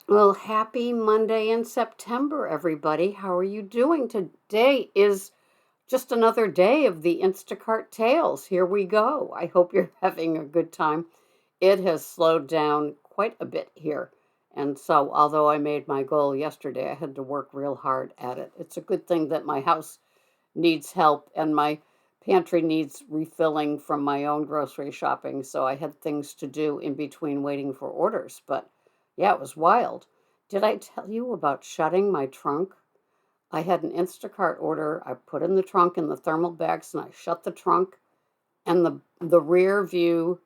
Well, happy Monday in September, everybody. How are you doing? Today is just another day of the Instacart Tales. Here we go. I hope you're having a good time. It has slowed down quite a bit here. And so, although I made my goal yesterday, I had to work real hard at it. It's a good thing that my house needs help and my pantry needs refilling from my own grocery shopping. So I had things to do in between waiting for orders. But yeah, it was wild. Did I tell you about shutting my trunk? I had an Instacart order. I put in the trunk in the thermal bags and I shut the trunk and the rear view,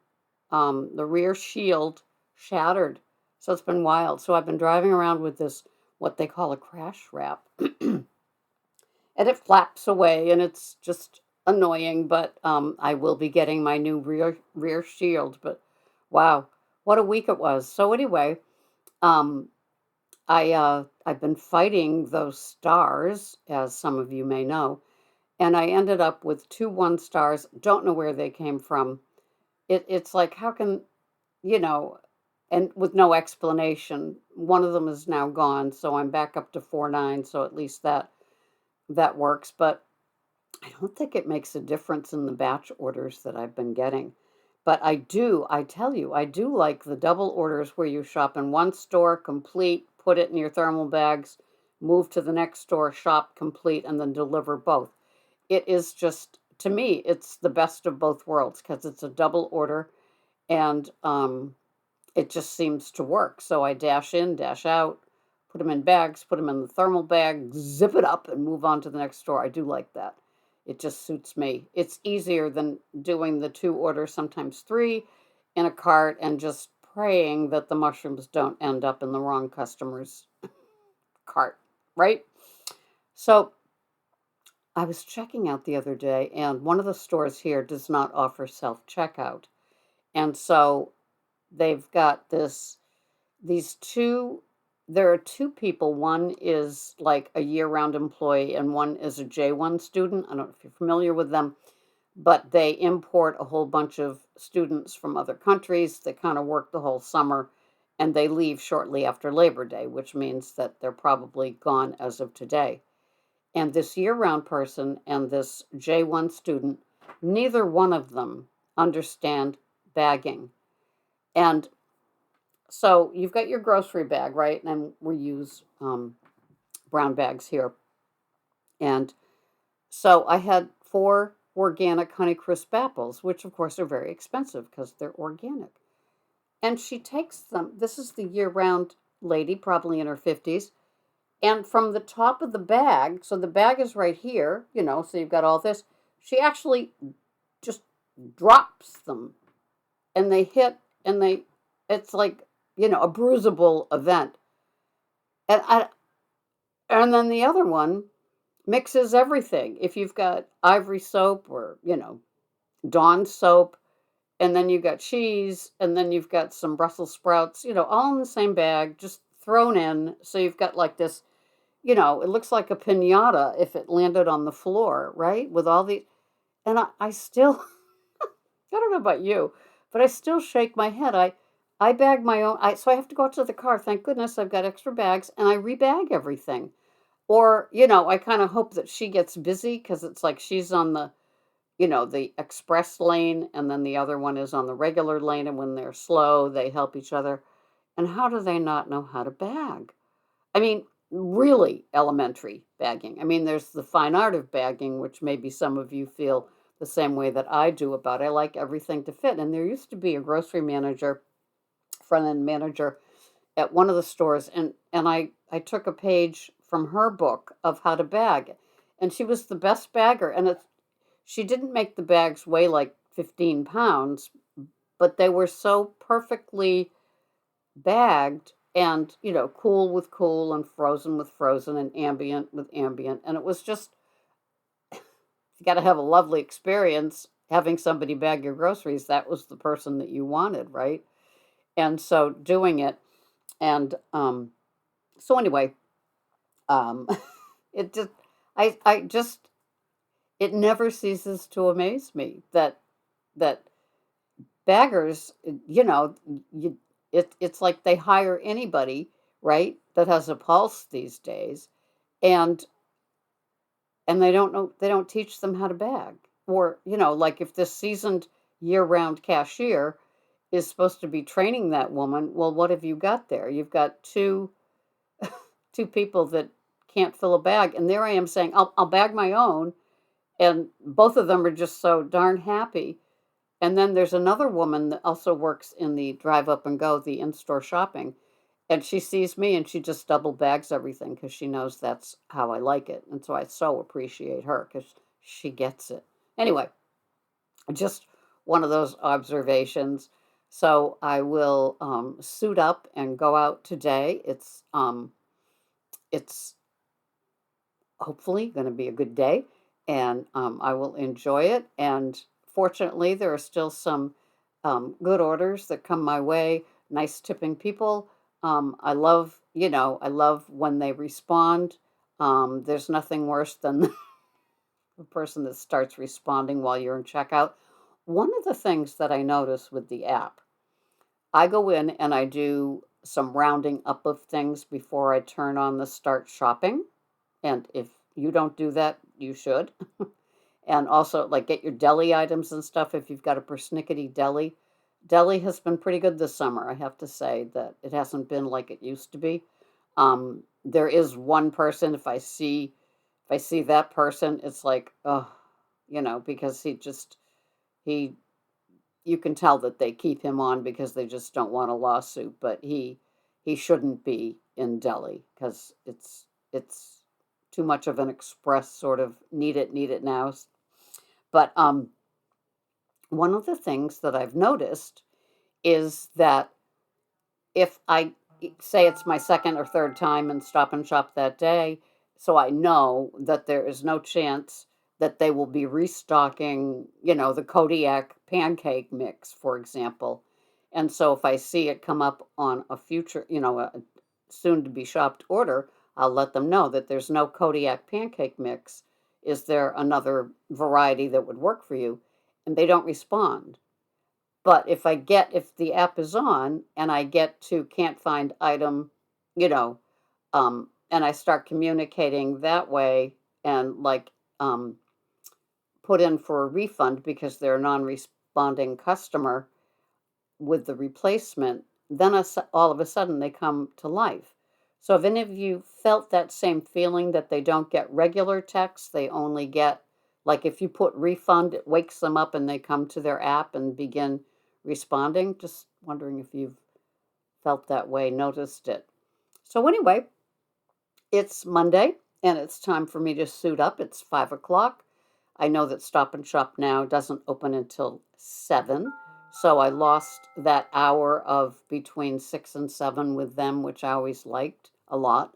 the rear shield shattered. So it's been wild. So I've been driving around with this, what they call a crash wrap. And it flaps away and it's just annoying, but I will be getting my new rear shield. But wow, what a week it was. So anyway, um, I've been fighting those stars, as some of you may know, and I ended up with two 1 stars. Don't know where they came from. It's like, how can you know? And with no explanation. One of them is now gone, so I'm back up to 4 9. So at least that works. But I don't think it makes a difference in the batch orders that I've been getting. But I tell you, I do like the double orders where you shop in one store, complete, put it in your thermal bags, move to the next store, shop, complete, and then deliver both. It is just, to me, it's the best of both worlds because it's a double order and it just seems to work. So I dash in, dash out, put them in bags, put them in the thermal bag, zip it up, and move on to the next store. I do like that. It just suits me. It's easier than doing the two orders, sometimes three, in a cart and just praying that the mushrooms don't end up in the wrong customer's cart, right? So I was checking out the other day, and one of the stores here does not offer self checkout. And so they've got these two there are two people. One is like a year-round employee and one is a J1 student. I don't know if you're familiar with them, but they import a whole bunch of students from other countries. They kind of work the whole summer and they leave shortly after Labor Day, which means that they're probably gone as of today. And this year-round person and this J1 student, neither one of them understand bagging. And so you've got your grocery bag, right? And we use brown bags here. And so I had 4 organic Honeycrisp apples, which of course are very expensive because they're organic. And she takes them. This is the year-round lady, probably in her 50s. And from the top of the bag, so the bag is right here, so you've got all this. She actually just drops them and they hit and it's like, a bruisable event. And and then the other one mixes everything. If you've got Ivory soap or, Dawn soap, and then you've got cheese, and then you've got some Brussels sprouts, all in the same bag, just thrown in. So you've got like this, it looks like a pinata if it landed on the floor, right? With all the, and I still, I don't know about you, but I still shake my head. I bag my own, so I have to go out to the car. Thank goodness I've got extra bags, and I rebag everything. Or, I kind of hope that she gets busy because it's like she's on the express lane and then the other one is on the regular lane. And when they're slow, they help each other. And how do they not know how to bag? I mean, really elementary bagging. I mean, there's the fine art of bagging, which maybe some of you feel the same way that I do about. I like everything to fit. And there used to be a grocery manager, front end manager at one of the stores, and I took a page from her book of how to bag, and she was the best bagger. And she didn't make the bags weigh like 15 pounds, but they were so perfectly bagged and cool with cool and frozen with frozen and ambient with ambient. And it was just, you got to have a lovely experience having somebody bag your groceries. That was the person that you wanted, right? And so doing it. And so anyway, um it just I just it never ceases to amaze me that baggers, you it's like they hire anybody, right? That has a pulse these days. And they don't know, they don't teach them how to bag. Or, like if this seasoned year-round cashier is supposed to be training that woman, well, what have you got there? You've got two people that can't fill a bag, and there I am saying, I'll bag my own, and both of them are just so darn happy. And then there's another woman that also works in the drive up and go, the in-store shopping, and she sees me and she just double bags everything because she knows that's how I like it. And so I so appreciate her because she gets it. Anyway, just one of those observations. So I will suit up and go out today. It's hopefully going to be a good day, and I will enjoy it. And fortunately, there are still some good orders that come my way. Nice tipping people. I love, I love when they respond. There's nothing worse than the person that starts responding while you're in checkout. One of the things that I notice with the app, I go in and I do some rounding up of things before I turn on the start shopping. And if you don't do that, you should. And also, like, get your deli items and stuff if you've got a persnickety deli. Deli has been pretty good this summer. I have to say that it hasn't been like it used to be. There is one person, if I see that person, it's like, oh, because he you can tell that they keep him on because they just don't want a lawsuit, but he shouldn't be in Delhi because it's too much of an express sort of need it now. But one of the things that I've noticed is that if I say it's my second or third time in Stop and Shop that day, so I know that there is no chance that they will be restocking, the Kodiak pancake mix, for example. And so if I see it come up on a future, a soon to be shopped order, I'll let them know that there's no Kodiak pancake mix. Is there another variety that would work for you? And they don't respond. But if the app is on and I get to can't find item, you know, and I start communicating that way and like put in for a refund because they're a non-responding customer with the replacement, then all of a sudden they come to life. So have any of you felt that same feeling that they don't get regular text? They only get, like if you put refund, it wakes them up and they come to their app and begin responding. Just wondering if you've felt that way, noticed it. So anyway, it's Monday and it's time for me to suit up. It's 5 o'clock. I know that Stop and Shop now doesn't open until 7. So I lost that hour of between 6 and 7 with them, which I always liked a lot.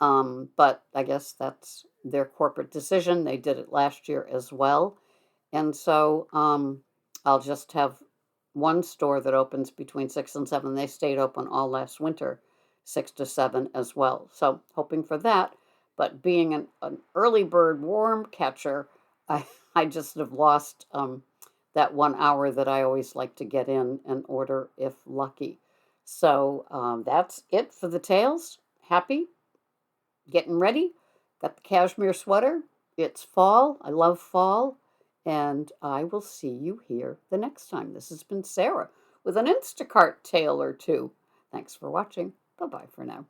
But I guess that's their corporate decision. They did it last year as well. And so I'll just have one store that opens between 6 and 7. They stayed open all last winter, 6 to 7 as well. So hoping for that. But being an early bird worm catcher, I, I just have lost that 1 hour that I always like to get in and order if lucky. So that's it for the tales. Happy, getting ready. Got the cashmere sweater. It's fall. I love fall. And I will see you here the next time. This has been Sarah with an Instacart tale or two. Thanks for watching. Bye bye for now.